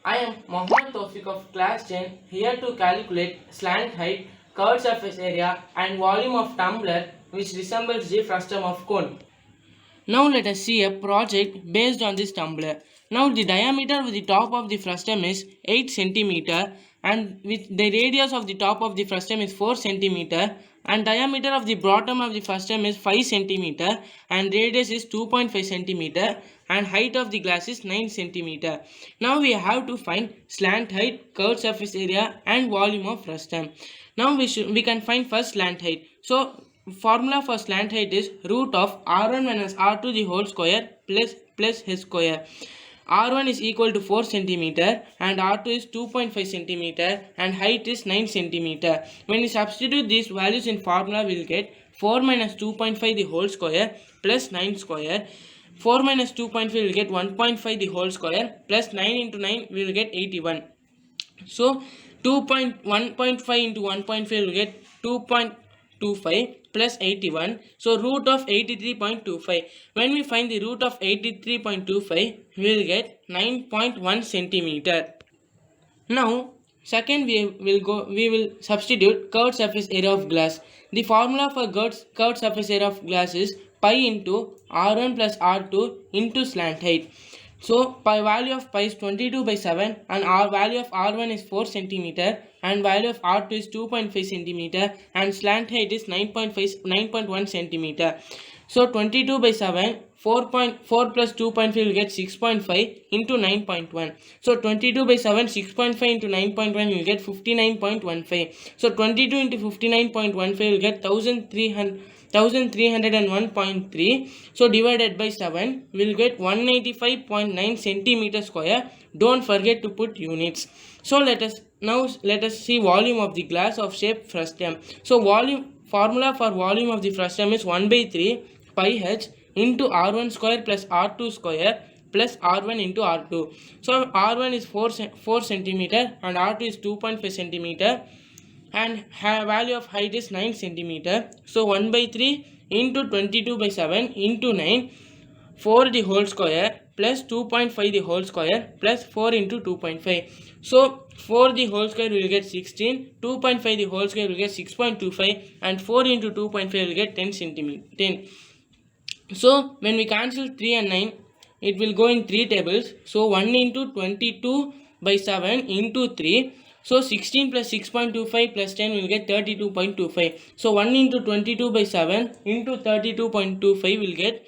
I am Mohammed Thoufeek of class 10 here to calculate slant height, curved surface area and volume of tumbler which resembles the frustum of cone. Now let us see a project based on this tumbler. Now the diameter of the top of the frustum is 8 cm and with the radius of the top of the frustum is 4 cm and diameter of the bottom of the frustum is 5 cm and radius is 2.5 cm and height of the glass is 9 cm. Now we have to find slant height, curved surface area and volume of frustum. Now we can find first slant height. So formula for slant height is root of r1 minus r2 the whole square plus his square. R1 is equal to 4 cm and R2 is 2.5 cm and height is 9 cm. When we substitute these values in formula, we will get 4 minus 2.5 the whole square plus 9 square. 4 minus 2.5 we will get 1.5 the whole square plus 9 into 9 we will get 81. So 1.5 into 1.5 we will get 2.25 plus 81. So root of 83.25. When we find the root of 83.25, we will get 9.1 centimeter. Now, second we will substitute curved surface area of glass. The formula for curved surface area of glass is pi into r1 plus r2 into slant height. So value of pi is 22 by 7 and our value of r1 is 4 cm and value of r2 is 2.5 cm and slant height is 9.1 cm. So 22 by 7, 4 plus 2.5 will get 6.5 into 9.1. So 22 by 7, 6.5 into 9.1 will get 59.15. So 22 into 59.15 will get 1301.3. So divided by 7 will get 185.9 centimeter square. Don't forget to put units. So let us see volume of the glass of shape frustum. So formula for volume of the frustum is 1 by 3 pi h into r1 square plus r2 square plus r1 into r2. So r1 is 4 centimeter and r2 is 2.5 centimeter and value of height is 9 centimeter. So 1 by 3 into 22 by 7 into 9, 4 the whole square plus 2.5 the whole square plus 4 into 2.5. So 4 the whole square will get 16, 2.5 the whole square will get 6.25 and 4 into 2.5 will get 10 centimeter. 10. So when we cancel 3 and 9, it will go in 3 tables. So 1 into 22 by 7 into 3. So 16 plus 6.25 plus 10 will get 32.25. So 1 into 22 by 7 into 32.25 will get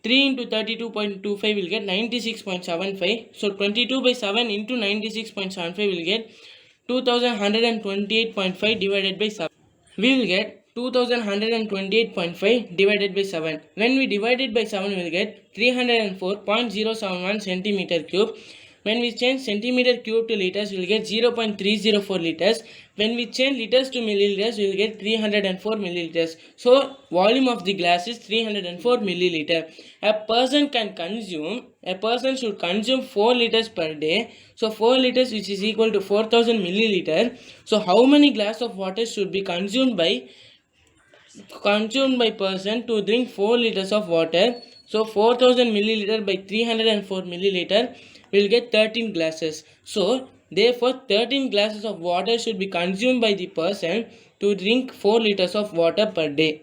3 into 32.25 will get 96.75. So 22 by 7 into 96.75 will get 2128.5 divided by 7. We will get 2128.5 divided by 7. When we divide it by 7, we will get 304.071 centimeter cube. When we change centimeter cube to liters, we will get 0.304 liters. When we change liters to milliliters, we will get 304 milliliters. So volume of the glass is 304 milliliter. A person should consume 4 liters per day. So 4 liters, which is equal to 4000 milliliter. So how many glass of water should be consumed by person to drink 4 liters of water? So 4000 milliliter by 304 milliliter will get 13 glasses. So therefore 13 glasses of water should be consumed by the person to drink 4 liters of water per day.